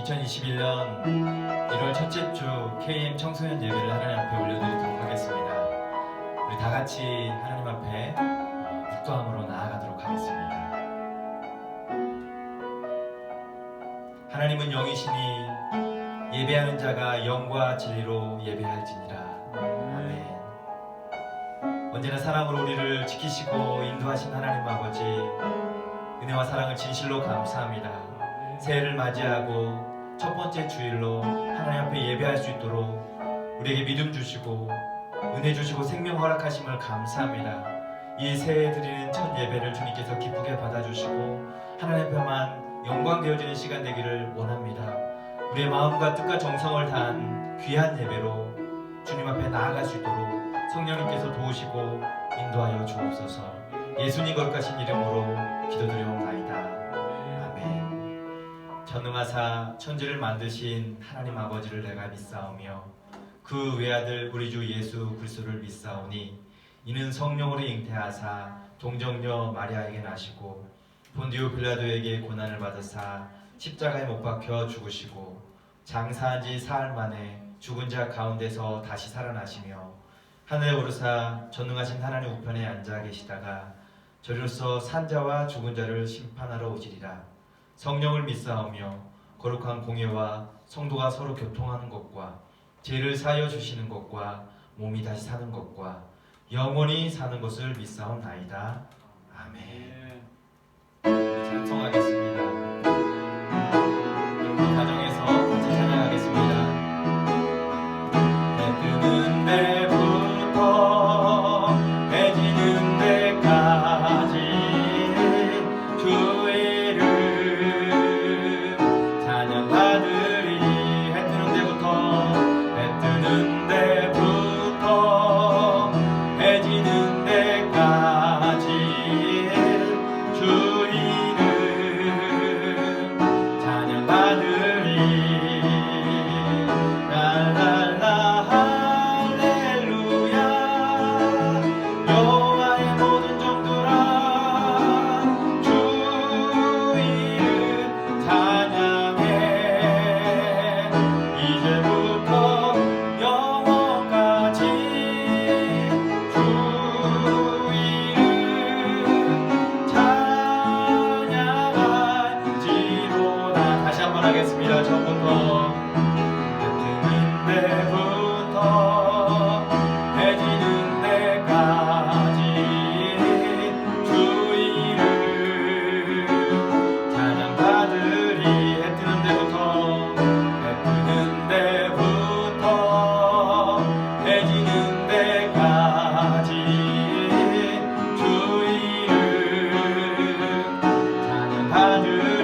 2021년 1월 첫째 주 KM 청소년 예배를 하나님 앞에 올려드리도록 하겠습니다. 우리 다 같이 하나님 앞에 묵도함으로 나아가도록 하겠습니다. 하나님은 영이시니 예배하는 자가 영과 진리로 예배할지니라. 아멘. 언제나 사랑으로 우리를 지키시고 인도하신 하나님 아버지, 은혜와 사랑을 진실로 감사합니다. 새해를 맞이하고 첫 번째 주일로 하나님 앞에 예배할 수 있도록 우리에게 믿음 주시고 은혜 주시고 생명 허락하심을 감사합니다. 이 새해 드리는 첫 예배를 주님께서 기쁘게 받아주시고 하나님 앞에만 영광 되어지는 시간 되기를 원합니다. 우리의 마음과 뜻과 정성을 다한 귀한 예배로 주님 앞에 나아갈 수 있도록 성령님께서 도우시고 인도하여 주옵소서. 예수님 거룩하신 이름으로 기도드려옵나이다. 전능하사 천지를 만드신 하나님 아버지를 내가 믿사오며 그 외아들 우리 주 예수 그리스도를 믿사오니 이는 성령으로 잉태하사 동정녀 마리아에게 나시고 본디오 빌라도에게 고난을 받으사 십자가에 못 박혀 죽으시고 장사한 지 사흘 만에 죽은 자 가운데서 다시 살아나시며 하늘에 오르사 전능하신 하나님 우편에 앉아 계시다가 저리로서 산자와 죽은 자를 심판하러 오시리라. 성령을 믿사오며 거룩한 공예와 성도가 서로 교통하는 것과 죄를 사하여 주시는 것과 몸이 다시 사는 것과 영원히 사는 것을 믿사옵나이다. 아멘. 찬송하겠습니다. 여러분 가정에서 같이 찬양하겠습니다. 해 뜨는 데부터 해 지는 데까지 주의 하겠습니다. 처음부터 뜨는 데부터 해 지는 데까지 주 이름 찬양받으리. 해 뜨는 데부터 해 지는 데까지 주 이름 찬양받으리.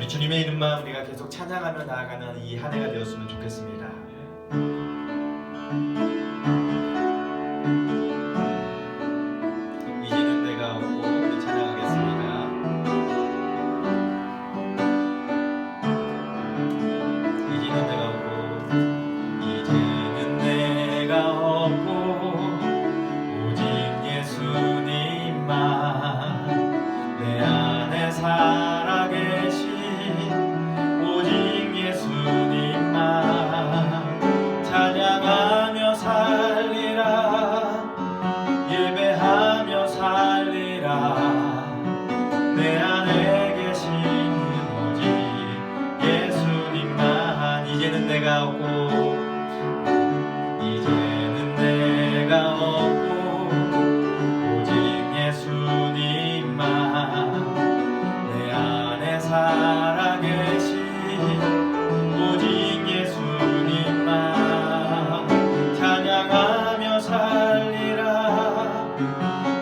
주님의 이름만 우리가 계속 찬양하며 나아가는 이 한 해가 되었으면 좋겠습니다. 이제는 내가 오고 우리 찬양하겠습니다. 이제는 내가 오고 이제는 내가 오고 오직 예수님만 내 안에 살아계시 오직 예수님만 찬양하며 살리라. 예배하며 살리라. 내 안에 계시는 오직 예수님만. 이제는 내가 없고 이제는 내가 없고 오직 예수님만 내 안에 살아계시 오직 예수님만 찬양하며 살리라.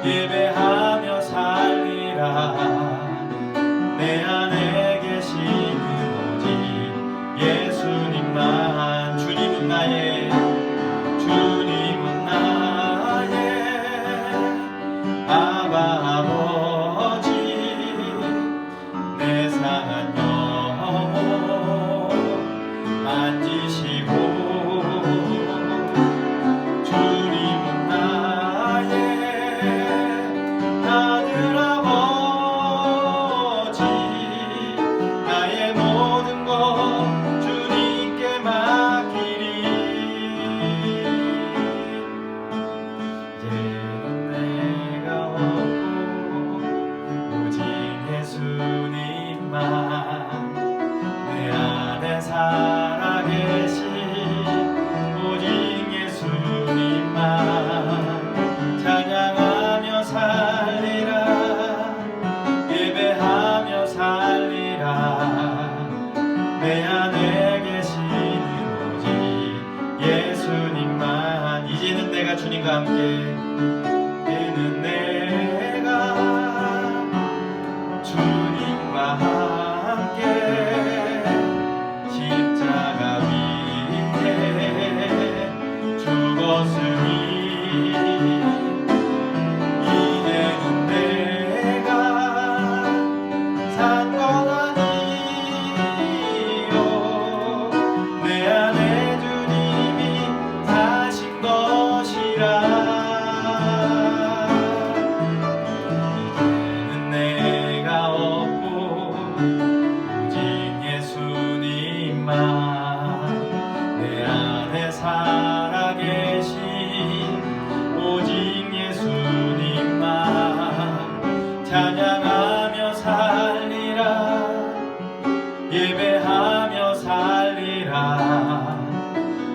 예배하며 살리라. 내 안에 계시는 오직 예수님만. 주님은 나의 아바 아버지, 내 상한 영혼 만지시고 주님은 나의 하늘 아버지, 나의 모든 것 주님께 맡기리. 이제는 내가 없고 오직 예수님만 내 안에 살아계신 오직 예수님만 찬양하며 살리라 예배하며 살리라. 내 안에 계시는 오직 예수님만. 이제는 내가 주님과 함께, 이제는 내가 주님과 함께 십자가 위에 죽었으니 이제는 내가 산 것 아니요 내 안에 주님이 사신 것이라. 이제는 내가 없고 오직 예수님만 내 안에 살아계신 오직 예수님만 찬양하며 살리라 예배하며 살리라.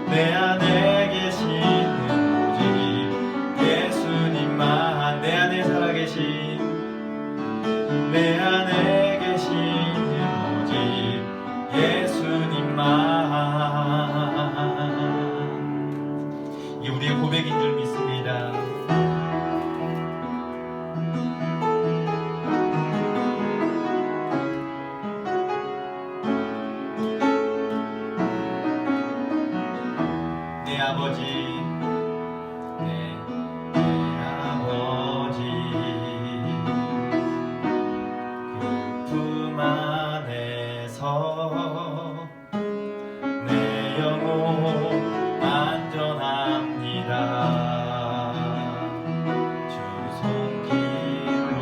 내 안에 계시는 오직 예수님만 내 안에 살아계신 내 안에 계시는 오직 예수님만. 이게 우리의 고백인 줄 믿습니다. 내 아버지, 내 아버지, 그 품 안에서 내 영혼 안전합니다. 주 손길로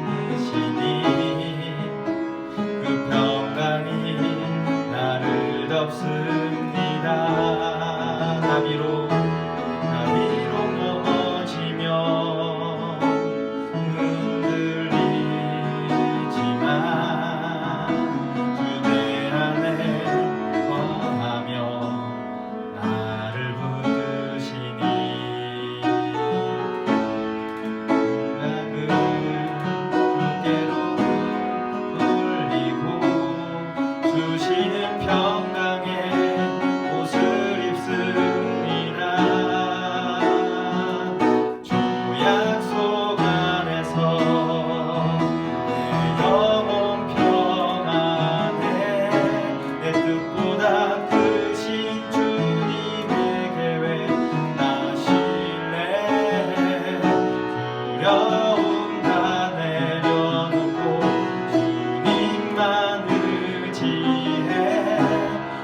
안무라시니 그 평강이 나를 덮습니다. 나비로 넘어지며 흔들리지만 주 내 안에 거하며 나를 붙드시니 생각을 주께로 돌리고 주시는 평강의 옷을 입습니다. 주 약속 안에서 내 영혼 평안해. 내 뜻보다 크신 주님의 계획 나 신뢰해. 두려움 다 내려놓고 주님만 의지해.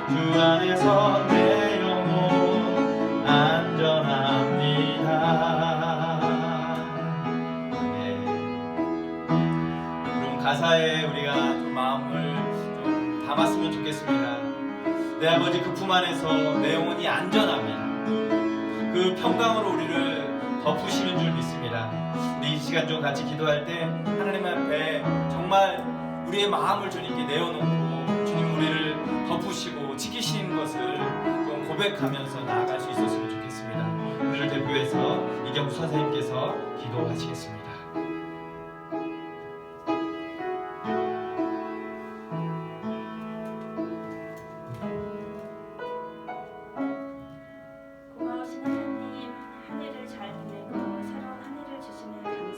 주 안에서 내 영혼 안전합니다. 네. 그럼 가사에 우리가 좀 마음을 좀 담았으면 좋겠습니다. 내 아버지 그 품 안에서 내 영혼이 안전합니다. 그 평강으로 우리를 덮으시는 줄 믿습니다. 우리 이 시간 좀 같이 기도할 때 하나님 앞에 정말 우리의 마음을 주님께 내어놓고 주님 우리를 덮으시고 지키시는 것을 좀 고백하면서 나아갈 수 있었으면 좋겠습니다. 우리를 대표해서 이경수 선생님께서 기도하시겠습니다. 고마우신 하나님, 한 해를 잘 보내고 새로운 한 해를 주시는 감사합니다.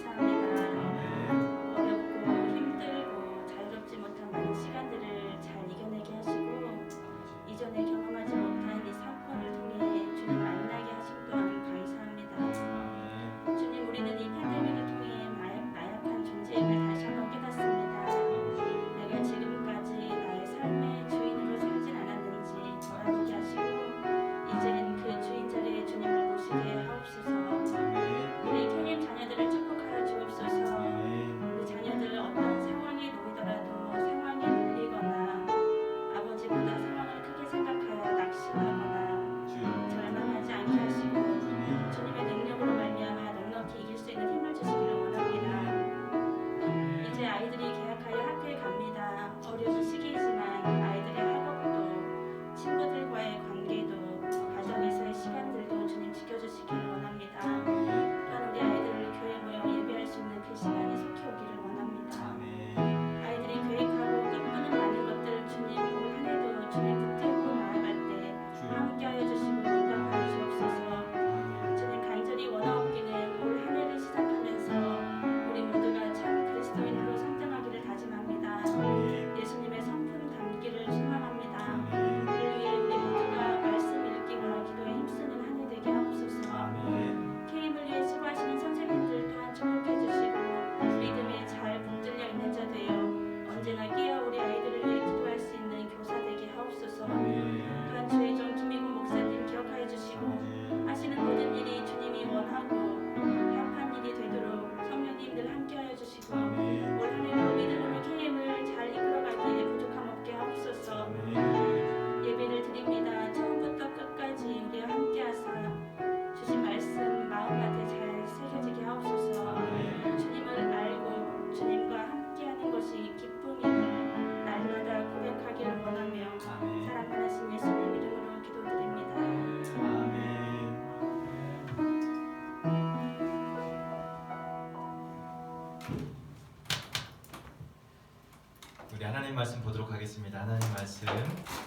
하나님 말씀 보도록 하겠습니다. 하나님 말씀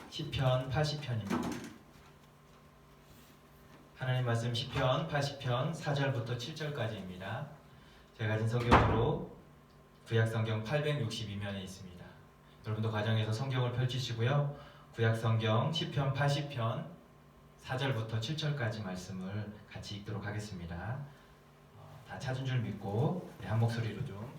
시편 80편입니다. 하나님 말씀 시편 80편 4절부터 7절까지입니다. 제가 가진 성경으로 구약성경 862면에 있습니다. 여러분도 가정에서 성경을 펼치시고요. 구약성경 시편 80편 4절부터 7절까지 말씀을 같이 읽도록 하겠습니다. 다 찾은 줄 믿고 한 목소리로 좀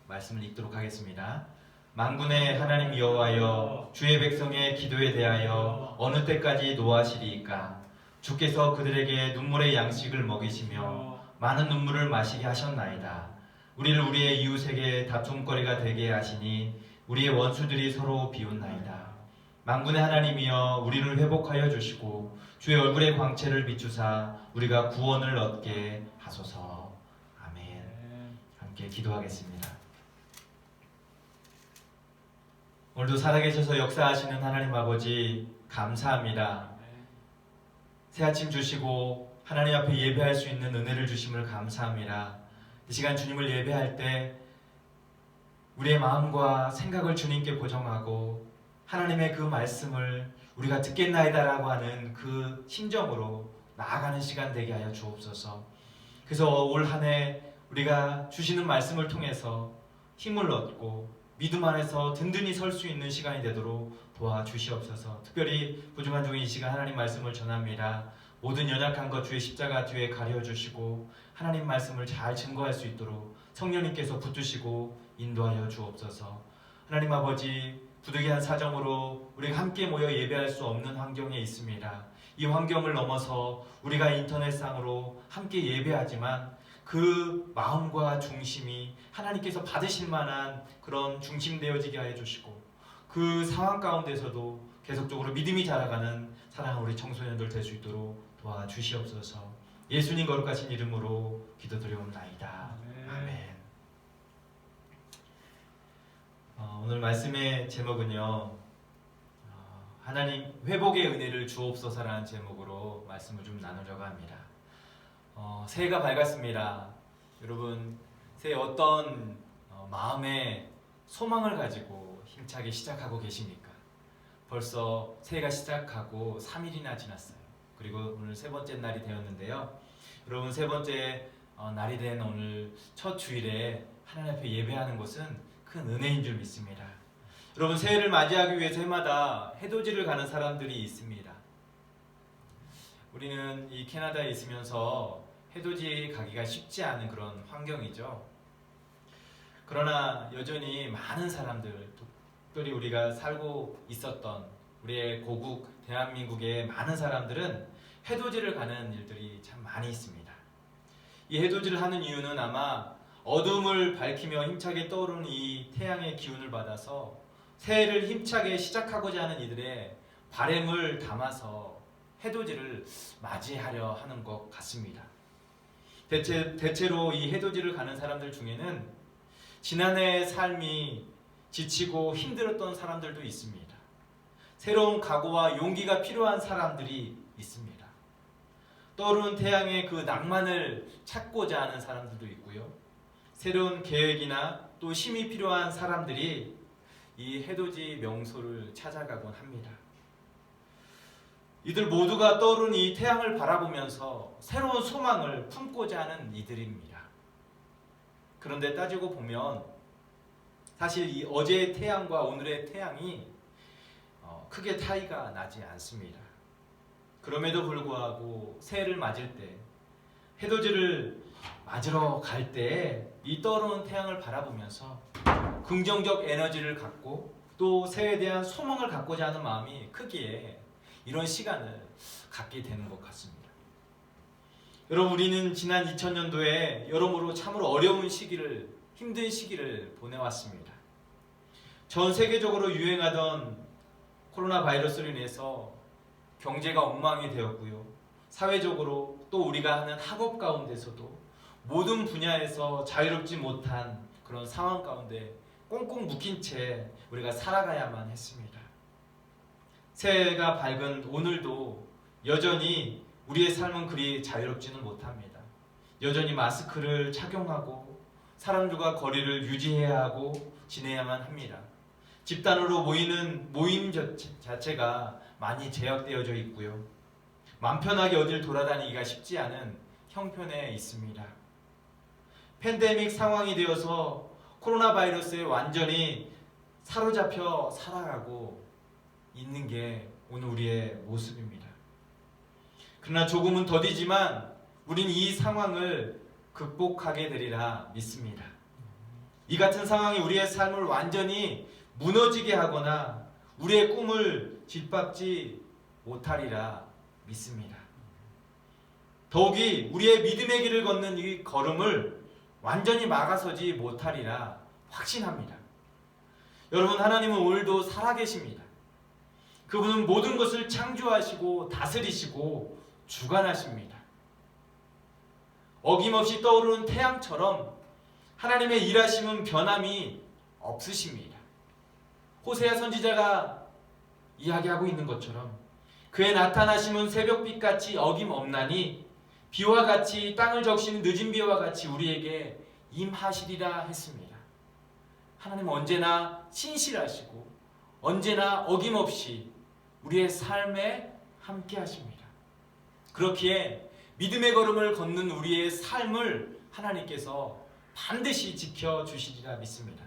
말씀을 읽도록 하겠습니다. 만군의 하나님 여호와여, 주의 백성의 기도에 대하여 어느 때까지 노하시리이까? 주께서 그들에게 눈물의 양식을 먹이시며 많은 눈물을 마시게 하셨나이다. 우리를 우리의 이웃에게 다툼거리가 되게 하시니 우리의 원수들이 서로 비웃나이다. 만군의 하나님이여, 우리를 회복하여 주시고 주의 얼굴의 광채를 비추사 우리가 구원을 얻게 하소서. 아멘. 함께 기도하겠습니다. 오늘도 살아계셔서 역사하시는 하나님 아버지 감사합니다. 새 아침 주시고 하나님 앞에 예배할 수 있는 은혜를 주심을 감사합니다. 이 시간 주님을 예배할 때 우리의 마음과 생각을 주님께 고정하고 하나님의 그 말씀을 우리가 듣겠나이다라고 하는 그 심정으로 나아가는 시간 되게 하여 주옵소서. 그래서 올 한 해 우리가 주시는 말씀을 통해서 힘을 얻고 믿음 안에서 든든히 설 수 있는 시간이 되도록 도와주시옵소서. 특별히 부중한 중인 이 시간 하나님 말씀을 전합니다. 모든 연약한 것 주의 십자가 뒤에 가려주시고 하나님 말씀을 잘 증거할 수 있도록 성령님께서 붙드시고 인도하여 주옵소서. 하나님 아버지, 부득이한 사정으로 우리가 함께 모여 예배할 수 없는 환경에 있습니다. 이 환경을 넘어서 우리가 인터넷상으로 함께 예배하지만 그 마음과 중심이 하나님께서 받으실 만한 그런 중심되어지게 하여 주시고 그 상황 가운데서도 계속적으로 믿음이 자라가는 사랑하는 우리 청소년들 될 수 있도록 도와주시옵소서. 예수님 거룩하신 이름으로 기도드려옵나이다. 아멘. 오늘 말씀의 제목은요, 하나님 회복의 은혜를 주옵소서라는 제목으로 말씀을 좀 나누려고 합니다. 새해가 밝았습니다. 여러분, 새해 어떤 마음의 소망을 가지고 힘차게 시작하고 계십니까? 벌써 새해가 시작하고 3일이나 지났어요. 그리고 오늘 세 번째 날이 되었는데요. 여러분, 세 번째 날이 된 오늘 첫 주일에 하나님 앞에 예배하는 것은 큰 은혜인 줄 믿습니다. 여러분, 새해를 맞이하기 위해서 해마다 해돋이를 가는 사람들이 있습니다. 우리는 이 캐나다에 있으면서 해돋이 가기가 쉽지 않은 그런 환경이죠. 그러나 여전히 많은 사람들, 특별히 우리가 살고 있었던 우리의 고국 대한민국의 많은 사람들은 해돋이를 가는 일들이 참 많이 있습니다. 이 해돋이를 하는 이유는 아마 어둠을 밝히며 힘차게 떠오르는 이 태양의 기운을 받아서 새해를 힘차게 시작하고자 하는 이들의 바램을 담아서 해돋이를 맞이하려 하는 것 같습니다. 대체로 이 해돋이를 가는 사람들 중에는 지난해의 삶이 지치고 힘들었던 사람들도 있습니다. 새로운 각오와 용기가 필요한 사람들이 있습니다. 떠오르는 태양의 그 낭만을 찾고자 하는 사람들도 있고요. 새로운 계획이나 또 힘이 필요한 사람들이 이 해돋이 명소를 찾아가곤 합니다. 이들 모두가 떠오르는 이 태양을 바라보면서 새로운 소망을 품고자 하는 이들입니다. 그런데 따지고 보면 사실 이 어제의 태양과 오늘의 태양이 크게 차이가 나지 않습니다. 그럼에도 불구하고 새해를 맞을 때, 해돋이를 맞으러 갈 때 이 떠오르는 태양을 바라보면서 긍정적 에너지를 갖고 또 새해에 대한 소망을 갖고자 하는 마음이 크기에 이런 시간을 갖게 되는 것 같습니다. 여러분, 우리는 지난 2000년도에 여러모로 참으로 어려운 시기를, 힘든 시기를 보내왔습니다. 전 세계적으로 유행하던 코로나 바이러스로 인해서 경제가 엉망이 되었고요. 사회적으로 또 우리가 하는 학업 가운데서도 모든 분야에서 자유롭지 못한 그런 상황 가운데 꽁꽁 묶인 채 우리가 살아가야만 했습니다. 새해가 밝은 오늘도 여전히 우리의 삶은 그리 자유롭지는 못합니다. 여전히 마스크를 착용하고 사람들과 거리를 유지해야 하고 지내야만 합니다. 집단으로 모이는 모임 자체가 많이 제약되어져 있고요. 맘 편하게 어딜 돌아다니기가 쉽지 않은 형편에 있습니다. 팬데믹 상황이 되어서 코로나 바이러스에 완전히 사로잡혀 살아가고 있는 게 오늘 우리의 모습입니다. 그러나 조금은 더디지만 우린 이 상황을 극복하게 되리라 믿습니다. 이 같은 상황이 우리의 삶을 완전히 무너지게 하거나 우리의 꿈을 짓밟지 못하리라 믿습니다. 더욱이 우리의 믿음의 길을 걷는 이 걸음을 완전히 막아서지 못하리라 확신합니다. 여러분, 하나님은 오늘도 살아계십니다. 그분은 모든 것을 창조하시고 다스리시고 주관하십니다. 어김없이 떠오르는 태양처럼 하나님의 일하심은 변함이 없으십니다. 호세아 선지자가 이야기하고 있는 것처럼 그의 나타나심은 새벽빛같이 어김없나니 비와 같이 땅을 적시는 늦은 비와 같이 우리에게 임하시리라 했습니다. 하나님은 언제나 신실하시고 언제나 어김없이 우리의 삶에 함께 하십니다. 그렇기에 믿음의 걸음을 걷는 우리의 삶을 하나님께서 반드시 지켜주시리라 믿습니다.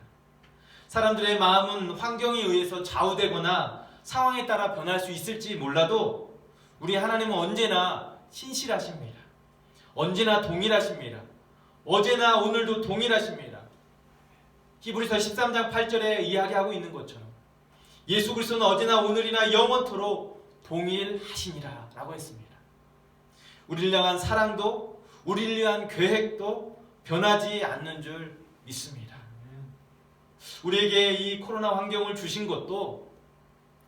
사람들의 마음은 환경에 의해서 좌우되거나 상황에 따라 변할 수 있을지 몰라도 우리 하나님은 언제나 신실하십니다. 언제나 동일하십니다. 어제나 오늘도 동일하십니다. 히브리서 13장 8절에 이야기하고 있는 것처럼 예수 그리스도는 어제나 오늘이나 영원토록 동일하시니라 라고 했습니다. 우리를 향한 사랑도 우리를 위한 계획도 변하지 않는 줄 믿습니다. 우리에게 이 코로나 환경을 주신 것도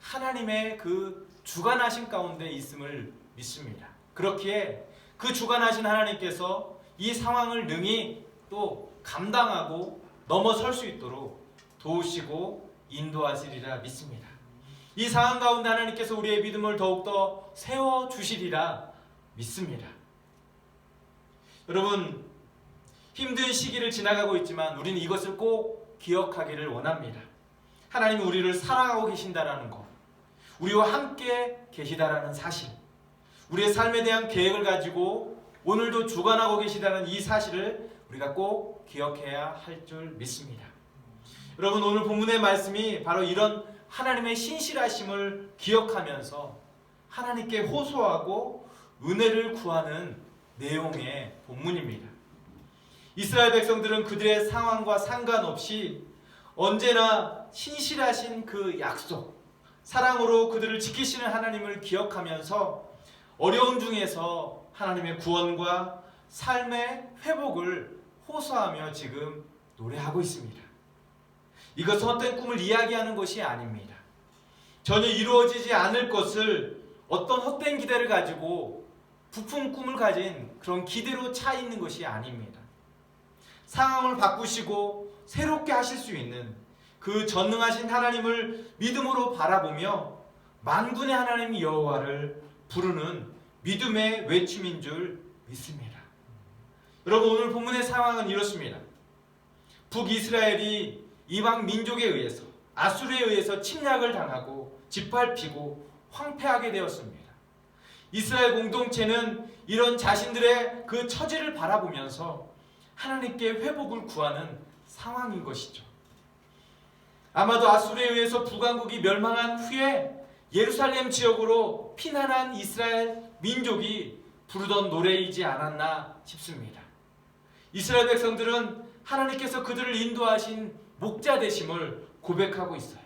하나님의 그 주관하신 가운데 있음을 믿습니다. 그렇기에 그 주관하신 하나님께서 이 상황을 능히 또 감당하고 넘어설 수 있도록 도우시고 인도하시리라 믿습니다. 이 상황 가운데 하나님께서 우리의 믿음을 더욱더 세워주시리라 믿습니다. 여러분, 힘든 시기를 지나가고 있지만 우리는 이것을 꼭 기억하기를 원합니다. 하나님이 우리를 사랑하고 계신다라는 것, 우리와 함께 계시다라는 사실, 우리의 삶에 대한 계획을 가지고 오늘도 주관하고 계시다는 이 사실을 우리가 꼭 기억해야 할 줄 믿습니다. 여러분, 오늘 본문의 말씀이 바로 이런 하나님의 신실하심을 기억하면서 하나님께 호소하고 은혜를 구하는 내용의 본문입니다. 이스라엘 백성들은 그들의 상황과 상관없이 언제나 신실하신 그 약속, 사랑으로 그들을 지키시는 하나님을 기억하면서 어려움 중에서 하나님의 구원과 삶의 회복을 호소하며 지금 노래하고 있습니다. 이것은 헛된 꿈을 이야기하는 것이 아닙니다. 전혀 이루어지지 않을 것을 어떤 헛된 기대를 가지고 부푼 꿈을 가진 그런 기대로 차 있는 것이 아닙니다. 상황을 바꾸시고 새롭게 하실 수 있는 그 전능하신 하나님을 믿음으로 바라보며 만군의 하나님 여호와를 부르는 믿음의 외침인 줄 믿습니다. 여러분, 오늘 본문의 상황은 이렇습니다. 북이스라엘이 이방 민족에 의해서, 아수르에 의해서 침략을 당하고 짓밟히고 황폐하게 되었습니다. 이스라엘 공동체는 이런 자신들의 그 처지를 바라보면서 하나님께 회복을 구하는 상황인 것이죠. 아마도 아수르에 의해서 북왕국이 멸망한 후에 예루살렘 지역으로 피난한 이스라엘 민족이 부르던 노래이지 않았나 싶습니다. 이스라엘 백성들은 하나님께서 그들을 인도하신 목자 되심을 고백하고 있어요.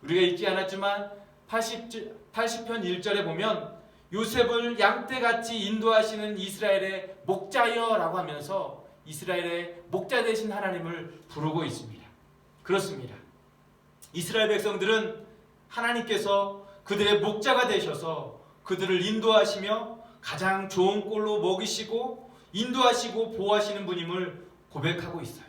우리가 읽지 않았지만 80편 1절에 보면 요셉을 양떼같이 인도하시는 이스라엘의 목자여 라고 하면서 이스라엘의 목자 되신 하나님을 부르고 있습니다. 그렇습니다. 이스라엘 백성들은 하나님께서 그들의 목자가 되셔서 그들을 인도하시며 가장 좋은 꼴로 먹이시고 인도하시고 보호하시는 분임을 고백하고 있어요.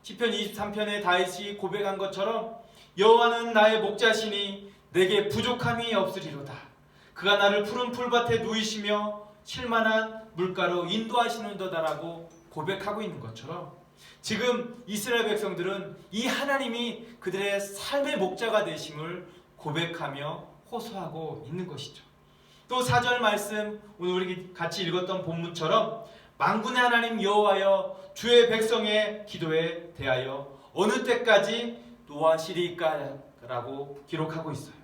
시편 23편에 다윗이 고백한 것처럼 여호와는 나의 목자시니 내게 부족함이 없으리로다. 그가 나를 푸른 풀밭에 누이시며 쉴만한 물가로 인도하시는도다라고 고백하고 있는 것처럼 지금 이스라엘 백성들은 이 하나님이 그들의 삶의 목자가 되심을 고백하며 호소하고 있는 것이죠. 또 4절 말씀, 오늘 우리 같이 읽었던 본문처럼 만군의 하나님 여호와여 주의 백성의 기도에 대하여 어느 때까지 노하시리까? 라고 기록하고 있어요.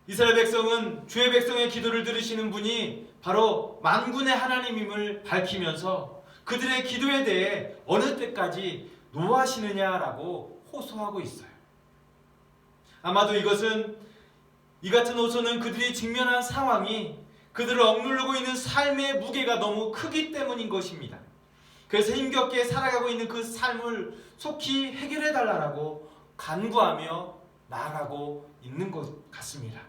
이스라엘 백성은 주의 백성의 기도를 들으시는 분이 바로 만군의 하나님임을 밝히면서 그들의 기도에 대해 어느 때까지 노하시느냐라고 호소하고 있어요. 아마도 이 같은 호소는 그들이 직면한 상황이 그들을 억누르고 있는 삶의 무게가 너무 크기 때문인 것입니다. 그래서 힘겹게 살아가고 있는 그 삶을 속히 해결해 달라고 간구하며 나아가고 있는 것 같습니다.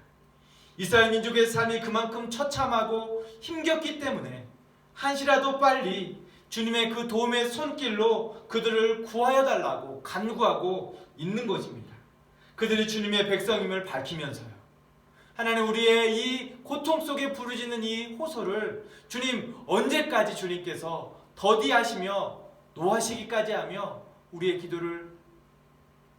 이스라엘 민족의 삶이 그만큼 처참하고 힘겹기 때문에 한시라도 빨리 주님의 그 도움의 손길로 그들을 구하여 달라고 간구하고 있는 것입니다. 그들이 주님의 백성임을 밝히면서요. 하나님, 우리의 이 고통 속에 부르짖는 이 호소를 주님 언제까지 주님께서 더디하시며 노하시기까지 하며 우리의 기도를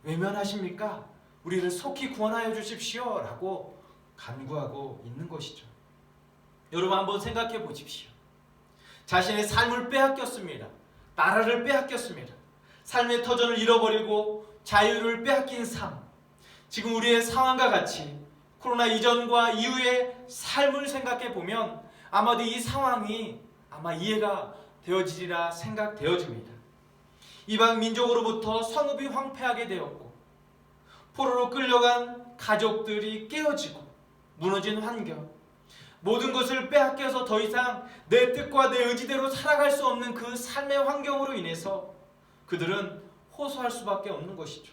외면하십니까? 우리를 속히 구원하여 주십시오 라고 간구하고 있는 것이죠. 여러분 한번 생각해 보십시오. 자신의 삶을 빼앗겼습니다. 나라를 빼앗겼습니다. 삶의 터전을 잃어버리고 자유를 빼앗긴 삶. 지금 우리의 상황과 같이 코로나 이전과 이후의 삶을 생각해 보면 아마도 이 상황이 아마 이해가 되어지리라 생각되어집니다. 이방 민족으로부터 성읍이 황폐하게 되었고 포로로 끌려간 가족들이 깨어지고 무너진 환경, 모든 것을 빼앗겨서 더 이상 내 뜻과 내 의지대로 살아갈 수 없는 그 삶의 환경으로 인해서 그들은 호소할 수밖에 없는 것이죠.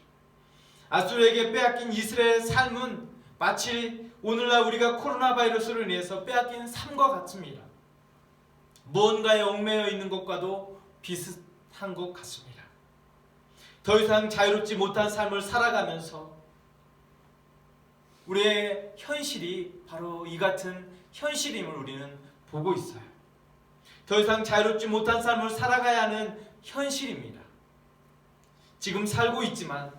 아수르에게 빼앗긴 이스라엘의 삶은 마치 오늘날 우리가 코로나 바이러스로 인해서 빼앗긴 삶과 같습니다. 무언가에 얽매여 있는 것과도 비슷한 것 같습니다. 더 이상 자유롭지 못한 삶을 살아가면서 우리의 현실이 바로 이 같은 현실임을 우리는 보고 있어요. 더 이상 자유롭지 못한 삶을 살아가야 하는 현실입니다. 지금 살고 있지만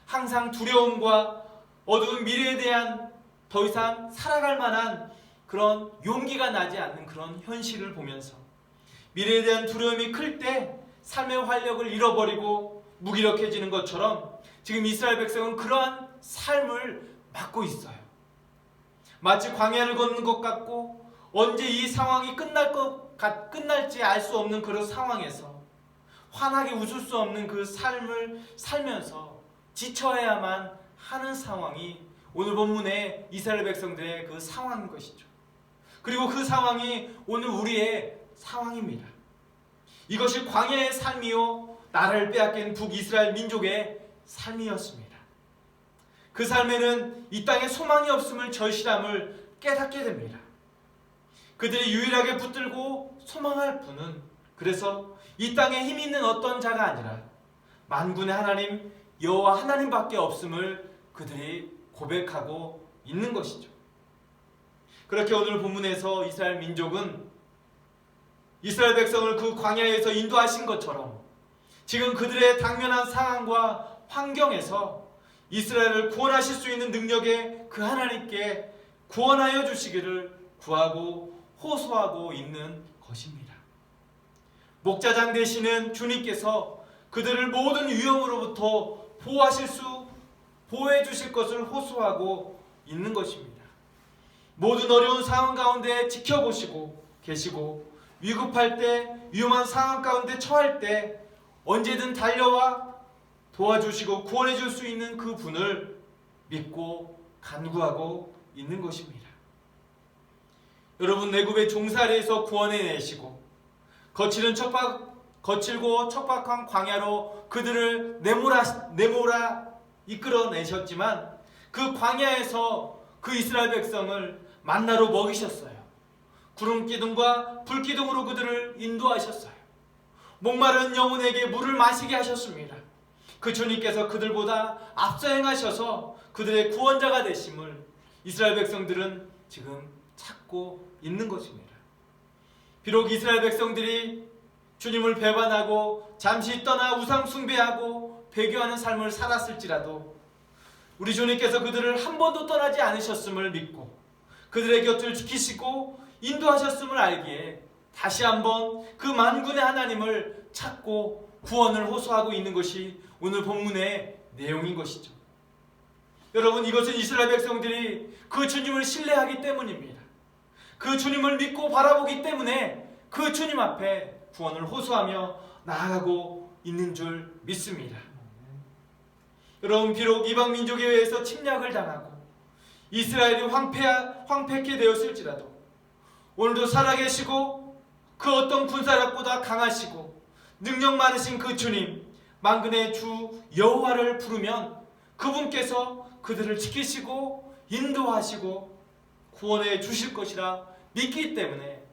항상 두려움과 어두운 미래에 대한 더 이상 살아갈 만한 그런 용기가 나지 않는 그런 현실을 보면서 미래에 대한 두려움이 클 때 삶의 활력을 잃어버리고 무기력해지는 것처럼 지금 이스라엘 백성은 그러한 삶을 맞고 있어요. 마치 광야를 걷는 것 같고 언제 이 상황이 끝날지 알 수 없는 그런 상황에서 환하게 웃을 수 없는 그 삶을 살면서 지쳐야만 하는 상황이 오늘 본문의 이스라엘 백성들의 그 상황인 것이죠. 그리고 그 상황이 오늘 우리의 상황입니다. 이것이 광야의 삶이요 나라를 빼앗긴 북이스라엘 민족의 삶이었습니다. 그 삶에는 이 땅에 소망이 없음을 절실함을 깨닫게 됩니다. 그들이 유일하게 붙들고 소망할 분은 그래서 이 땅에 힘 있는 어떤 자가 아니라 만군의 하나님 여호와 하나님밖에 없음을 그들이 고백하고 있는 것이죠. 그렇게 오늘 본문에서 이스라엘 민족은 이스라엘 백성을 그 광야에서 인도하신 것처럼 지금 그들의 당면한 상황과 환경에서 이스라엘을 구원하실 수 있는 능력의 그 하나님께 구원하여 주시기를 구하고 호소하고 있는 것입니다. 목자장 되시는 주님께서 그들을 모든 위험으로부터 보호해 주실 것을 호소하고 있는 것입니다. 모든 어려운 상황 가운데 지켜보시고 계시고 위급할 때 위험한 상황 가운데 처할 때 언제든 달려와 도와주시고 구원해 줄 수 있는 그 분을 믿고 간구하고 있는 것입니다. 여러분, 내굽의 종살이에서 구원해내시고 거칠고 척박한 광야로 그들을 내몰아 이끌어내셨지만 그 광야에서 그 이스라엘 백성을 만나로 먹이셨어요. 구름기둥과 불기둥으로 그들을 인도하셨어요. 목마른 영혼에게 물을 마시게 하셨습니다. 그 주님께서 그들보다 앞서 행하셔서 그들의 구원자가 되심을 이스라엘 백성들은 지금 찾고 있는 것입니다. 비록 이스라엘 백성들이 주님을 배반하고 잠시 떠나 우상 숭배하고 배교하는 삶을 살았을지라도 우리 주님께서 그들을 한 번도 떠나지 않으셨음을 믿고 그들의 곁을 지키시고 인도하셨음을 알기에 다시 한번 그 만군의 하나님을 찾고 구원을 호소하고 있는 것이 오늘 본문의 내용인 것이죠. 여러분, 이것은 이스라엘 백성들이 그 주님을 신뢰하기 때문입니다. 그 주님을 믿고 바라보기 때문에 그 주님 앞에 구원을 호소하며 나아가고 있는 줄 믿습니다. 여러분, 비록 이방 민족에 의해서 침략을 당하고 이스라엘이 황폐케 되었을지라도 오늘도 살아계시고 그 어떤 군사력보다 강하시고 능력 많으신 그 주님, 만군의 주 여호와를 부르면 그분께서 그들을 지키시고 인도하시고 구원해 주실 것이라 믿기 때문에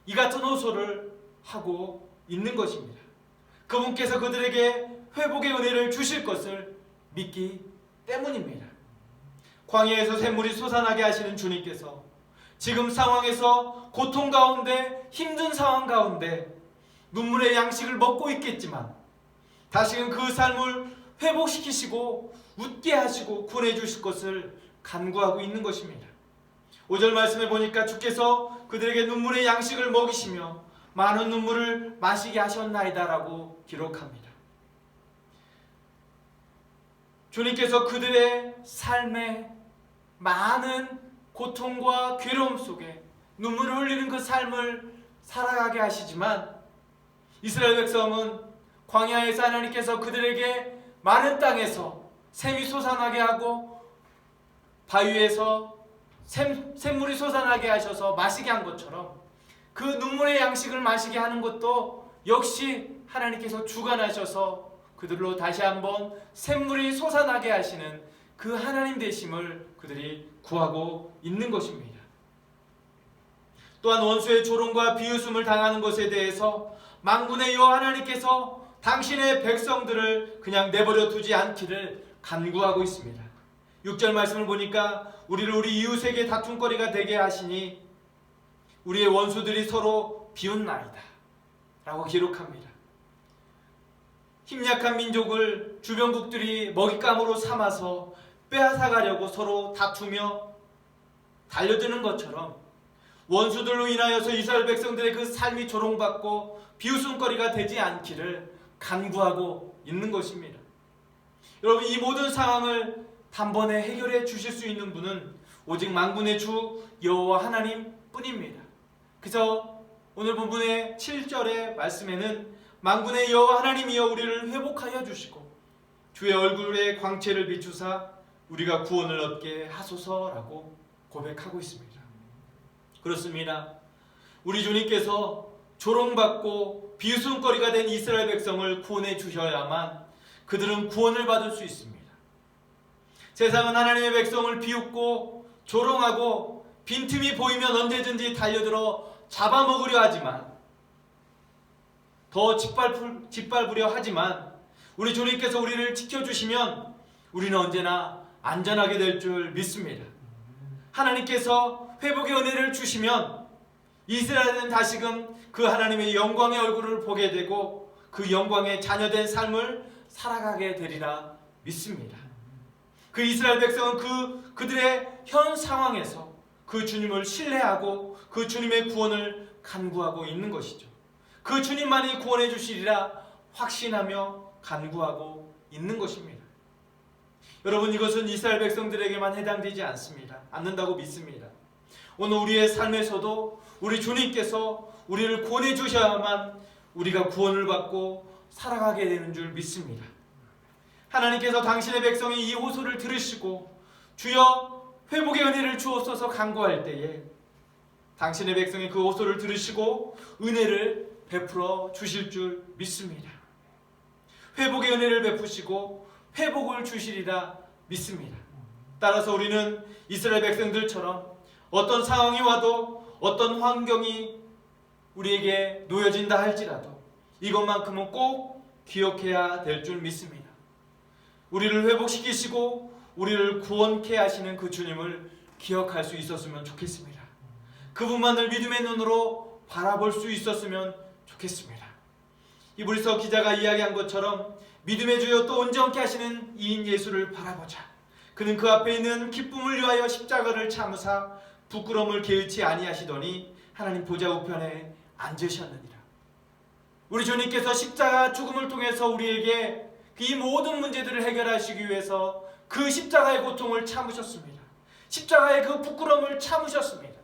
이 같은 호소를 하고 있는 것입니다. 그분께서 그들에게 회복의 은혜를 주실 것을 믿기 때문입니다. 광야에서 샘물이 솟아나게 하시는 주님께서 지금 상황에서 고통 가운데, 힘든 상황 가운데 눈물의 양식을 먹고 있겠지만 다시금 그 삶을 회복시키시고 웃게 하시고 구원해 주실 것을 간구하고 있는 것입니다. 5절 말씀에 보니까 주께서 그들에게 눈물의 양식을 먹이시며 많은 눈물을 마시게 하셨나이다 라고 기록합니다. 주님께서 그들의 삶에 많은 고통과 괴로움 속에 눈물을 흘리는 그 삶을 살아가게 하시지만 이스라엘 백성은 광야에서 하나님께서 그들에게 마른 땅에서 샘이 솟아나게 하고 바위에서 샘물이 솟아나게 하셔서 마시게 한 것처럼 그 눈물의 양식을 마시게 하는 것도 역시 하나님께서 주관하셔서 그들로 다시 한번 샘물이 솟아나게 하시는 그 하나님 되심을 그들이 구하고 있는 것입니다. 또한 원수의 조롱과 비웃음을 당하는 것에 대해서 만군의 여호와 하나님께서 당신의 백성들을 그냥 내버려 두지 않기를 간구하고 있습니다. 6절 말씀을 보니까 우리를 우리 이웃에게 다툼거리가 되게 하시니 우리의 원수들이 서로 비웃나이다 라고 기록합니다. 힘약한 민족을 주변국들이 먹잇감으로 삼아서 빼앗아가려고 서로 다투며 달려드는 것처럼 원수들로 인하여서 이스라엘 백성들의 그 삶이 조롱받고 비웃음거리가 되지 않기를 간구하고 있는 것입니다. 여러분, 이 모든 상황을 단번에 해결해 주실 수 있는 분은 오직 만군의 주 여호와 하나님 뿐입니다. 그래서 오늘 본문의 7절의 말씀에는 만군의 여호와 하나님이여 우리를 회복하여 주시고 주의 얼굴에 광채를 비추사 우리가 구원을 얻게 하소서라고 고백하고 있습니다. 그렇습니다. 우리 주님께서 조롱받고 비웃음거리가 된 이스라엘 백성을 구원해 주셔야만 그들은 구원을 받을 수 있습니다. 세상은 하나님의 백성을 비웃고 조롱하고 빈틈이 보이면 언제든지 달려들어 잡아먹으려 하지만 더 짓밟으려 하지만 우리 주님께서 우리를 지켜주시면 우리는 언제나 안전하게 될 줄 믿습니다. 하나님께서 회복의 은혜를 주시면 이스라엘은 다시금 그 하나님의 영광의 얼굴을 보게 되고 그 영광의 자녀된 삶을 살아가게 되리라 믿습니다. 그 이스라엘 백성은 그들의 현 상황에서 그 주님을 신뢰하고 그 주님의 구원을 간구하고 있는 것이죠. 그 주님만이 구원해 주시리라 확신하며 간구하고 있는 것입니다. 여러분, 이것은 이스라엘 백성들에게만 해당되지 않는다고 믿습니다. 오늘 우리의 삶에서도 우리 주님께서 우리를 구원해 주셔야만 우리가 구원을 받고 살아가게 되는 줄 믿습니다. 하나님께서 당신의 백성의 이 호소를 들으시고 주여 회복의 은혜를 주옵소서 간구할 때에 당신의 백성의 그 호소를 들으시고 은혜를 베풀어 주실 줄 믿습니다. 회복의 은혜를 베푸시고 회복을 주시리라 믿습니다. 따라서 우리는 이스라엘 백성들처럼 어떤 상황이 와도 어떤 환경이 우리에게 놓여진다 할지라도 이것만큼은 꼭 기억해야 될 줄 믿습니다. 우리를 회복시키시고 우리를 구원케 하시는 그 주님을 기억할 수 있었으면 좋겠습니다. 그분만을 믿음의 눈으로 바라볼 수 있었으면 좋겠습니다. 히브리서 기자가 이야기한 것처럼 믿음의 주여 또 온전케 하시는 이인 예수를 바라보자. 그는 그 앞에 있는 기쁨을 위하여 십자가를 참으사 부끄러움을 개의치 아니하시더니 하나님 보좌 우편에 앉으셨느니라. 우리 주님께서 십자가 죽음을 통해서 우리에게 이 모든 문제들을 해결하시기 위해서 그 십자가의 고통을 참으셨습니다. 십자가의 그 부끄러움을 참으셨습니다.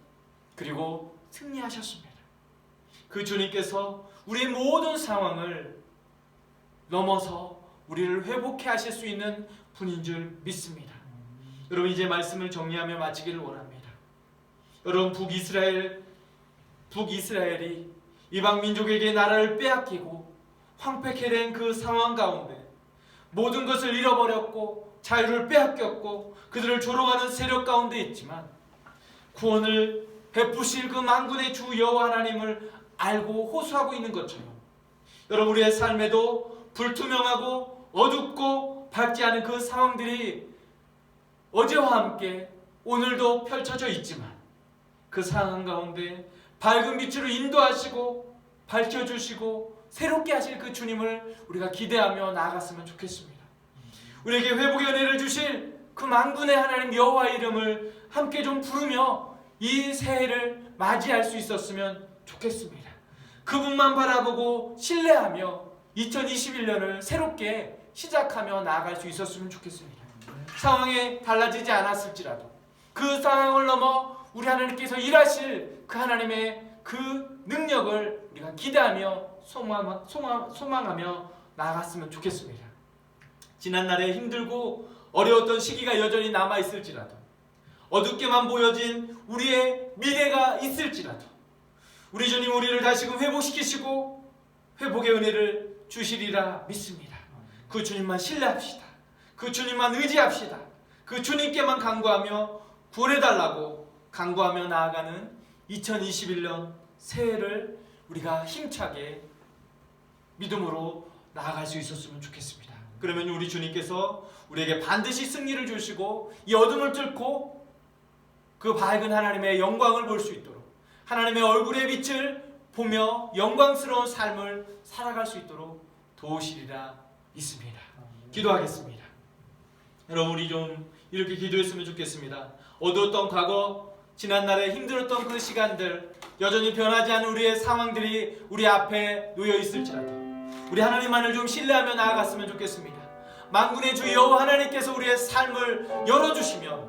그리고 승리하셨습니다. 그 주님께서 우리의 모든 상황을 넘어서 우리를 회복해 하실 수 있는 분인 줄 믿습니다. 여러분, 이제 말씀을 정리하며 마치기를 원합니다. 여러분, 북이스라엘이 이방 민족에게 나라를 빼앗기고 황폐케 된 그 상황 가운데 모든 것을 잃어버렸고 자유를 빼앗겼고 그들을 조롱하는 세력 가운데 있지만 구원을 베푸실 그 만군의 주 여호와 하나님을 알고 호소하고 있는 것처럼 여러분, 우리의 삶에도 불투명하고 어둡고 밝지 않은 그 상황들이 어제와 함께 오늘도 펼쳐져 있지만 그 상황 가운데 밝은 빛으로 인도하시고 밝혀주시고 새롭게 하실 그 주님을 우리가 기대하며 나아갔으면 좋겠습니다. 우리에게 회복의 은혜를 주실 그 만군의 하나님 여호와의 이름을 함께 좀 부르며 이 새해를 맞이할 수 있었으면 좋겠습니다. 그분만 바라보고 신뢰하며 2021년을 새롭게 시작하며 나아갈 수 있었으면 좋겠습니다. 상황이 달라지지 않았을지라도 그 상황을 넘어 우리 하나님께서 일하실 그 하나님의 그 능력을 우리가 기대하며 소망하며 나아갔으면 좋겠습니다. 지난날에 힘들고 어려웠던 시기가 여전히 남아있을지라도 어둡게만 보여진 우리의 미래가 있을지라도 우리 주님 우리를 다시금 회복시키시고 회복의 은혜를 주시리라 믿습니다. 그 주님만 신뢰합시다. 그 주님만 의지합시다. 그 주님께만 간구하며 구원해달라고 간구하며 나아가는 2021년 새해를 우리가 힘차게 믿음으로 나아갈 수 있었으면 좋겠습니다. 그러면 우리 주님께서 우리에게 반드시 승리를 주시고 이 어둠을 뚫고 그 밝은 하나님의 영광을 볼 수 있도록 하나님의 얼굴의 빛을 보며 영광스러운 삶을 살아갈 수 있도록 도우시리라 믿습니다. 기도하겠습니다. 여러분, 우리 좀 이렇게 기도했으면 좋겠습니다. 어두웠던 과거, 지난날에 힘들었던 그 시간들, 여전히 변하지 않은 우리의 상황들이 우리 앞에 놓여 있을지라도 우리 하나님만을 좀 신뢰하며 나아갔으면 좋겠습니다. 만군의 주 여호와 하나님께서 우리의 삶을 열어주시면,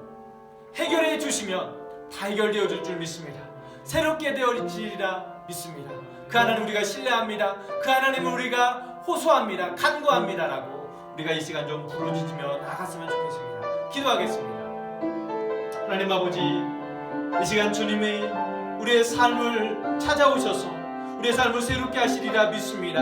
해결해 주시면 다 해결되어 줄 믿습니다. 새롭게 되어지리라 믿습니다. 그 하나님 우리가 신뢰합니다. 그 하나님을 우리가 호소합니다. 간구합니다라고 우리가 이 시간 좀 부르짖으며 나갔으면 좋겠습니다. 기도하겠습니다. 하나님 아버지, 이 시간 주님이 우리의 삶을 찾아오셔서 우리의 삶을 새롭게 하시리라 믿습니다.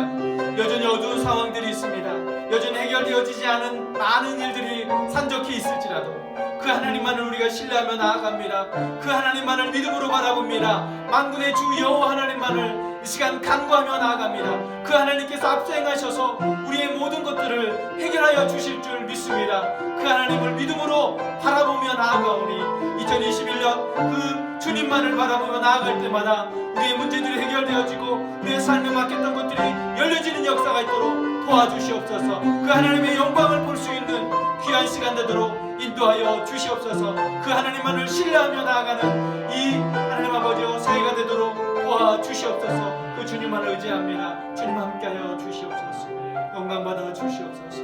여전히 어두운 상황들이 있습니다. 여전히 해결되어지지 않은 많은 일들이 산적해 있을지라도 그 하나님만을 우리가 신뢰하며 나아갑니다. 그 하나님만을 믿음으로 바라봅니다. 만군의 주 여호와 하나님만을 이 시간 간구하며 나아갑니다. 그 하나님께서 앞서 행하셔서 우리의 모든 것들을 해결하여 주실 줄 믿습니다. 그 하나님을 믿음으로 바라보며 나아가오니 2021년 그 주님만을 바라보며 나아갈 때마다 우리의 문제들이 해결되어지고 우리의 삶에 맡겼던 것들이 열려지는 역사가 있도록 도와주시옵소서. 그 하나님의 영광을 볼 수 있는 귀한 시간 되도록 인도하여 주시옵소서. 그 하나님만을 신뢰하며 나아가는 이 하나님 아버지여 새해가 되도록 도와주시옵소서. 그 주님만을 의지합니다. 주님 함께하여 주시옵소서. 영광 받아 주시옵소서.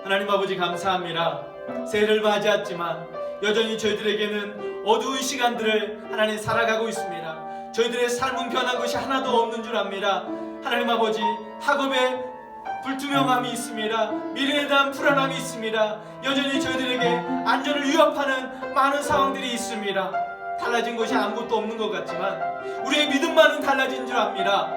하나님 아버지 감사합니다. 새해를 맞이했지만 여전히 저희들에게는 어두운 시간들을 하나님 살아가고 있습니다. 저희들의 삶은 변한 것이 하나도 없는 줄 압니다. 하나님 아버지, 학업에 불투명함이 있습니다. 미래에 대한 불안함이 있습니다. 여전히 저희들에게 안전을 위협하는 많은 상황들이 있습니다. 달라진 것이 아무것도 없는 것 같지만 우리의 믿음만은 달라진 줄 압니다.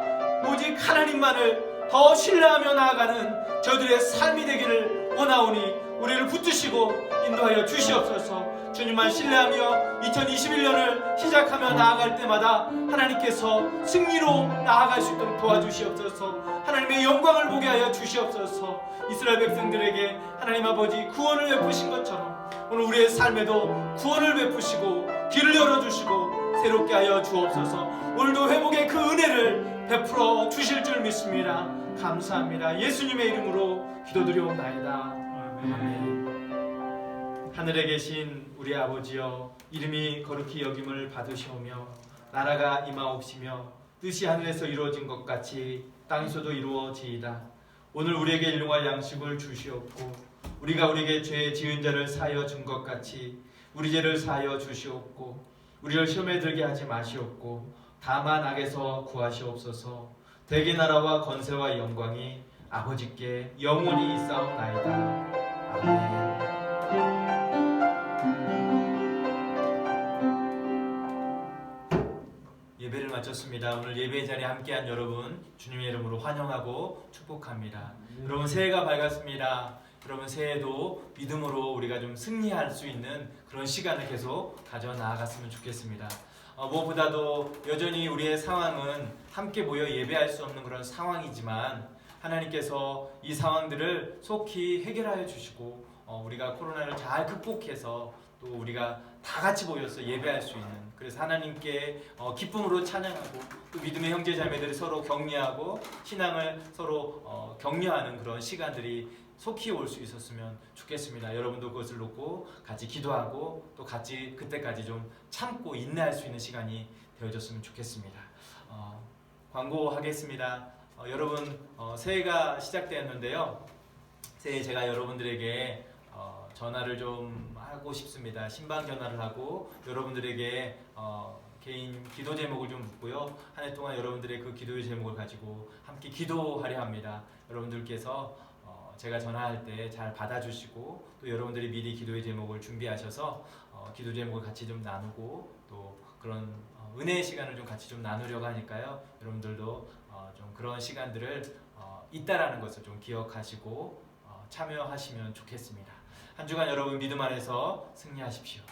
오직 하나님만을 더 신뢰하며 나아가는 저희들의 삶이 되기를 원하오니 우리를 붙드시고 인도하여 주시옵소서. 주님만 신뢰하며 2021년을 시작하며 나아갈 때마다 하나님께서 승리로 나아갈 수 있도록 도와주시옵소서. 하나님의 영광을 보게 하여 주시옵소서. 이스라엘 백성들에게 하나님 아버지 구원을 베푸신 것처럼 오늘 우리의 삶에도 구원을 베푸시고 길을 열어주시고 새롭게 하여 주옵소서. 오늘도 회복의 그 은혜를 베풀어 주실 줄 믿습니다. 감사합니다. 예수님의 이름으로 기도드리옵나이다. 아멘. 하늘에 계신 우리 아버지여, 이름이 거룩히 여김을 받으시오며 나라가 임하옵시며 뜻이 하늘에서 이루어진 것 같이 땅에서도 이루어지이다. 오늘 우리에게 일용할 양식을 주시옵고 우리가 우리에게 죄 지은 자를 사하여 준 것 같이 우리 죄를 사하여 주시옵고 우리를 시험에 들게 하지 마시옵고 다만 악에서 구하시옵소서. 대개 나라와 권세와 영광이 아버지께 영원히 있사옵나이다. 아멘. 예배를 마쳤습니다. 오늘 예배 자리에 함께한 여러분 주님의 이름으로 환영하고 축복합니다. 여러분 새해가 밝았습니다. 여러분 새해도 믿음으로 우리가 좀 승리할 수 있는 그런 시간을 계속 가져 나아갔으면 좋겠습니다. 무엇보다도 여전히 우리의 상황은 함께 모여 예배할 수 없는 그런 상황이지만 하나님께서 이 상황들을 속히 해결하여 주시고 우리가 코로나를 잘 극복해서 또 우리가 다 같이 모여서 예배할 수 있는, 그래서 하나님께 기쁨으로 찬양하고 또 믿음의 형제 자매들이 서로 격려하고 신앙을 서로 격려하는 그런 시간들이 속히 올 수 있었으면 좋겠습니다. 여러분도 그것을 놓고 같이 기도하고 또 같이 그때까지 좀 참고 인내할 수 있는 시간이 되어졌으면 좋겠습니다. 광고하겠습니다. 여러분 새해가 시작되었는데요. 새해 제가 여러분들에게 전화를 좀 하고 싶습니다. 신방 전화를 하고 여러분들에게 개인 기도 제목을 좀 묻고요. 한 해 동안 여러분들의 그 기도의 제목을 가지고 함께 기도하려 합니다. 여러분들께서 제가 전화할 때 잘 받아주시고 또 여러분들이 미리 기도의 제목을 준비하셔서 기도 제목을 같이 좀 나누고 또 그런 은혜의 시간을 좀 같이 좀 나누려고 하니까요. 여러분들도 좀 그런 시간들을 있다라는 것을 좀 기억하시고 참여하시면 좋겠습니다. 한 주간 여러분 믿음 안에서 승리하십시오.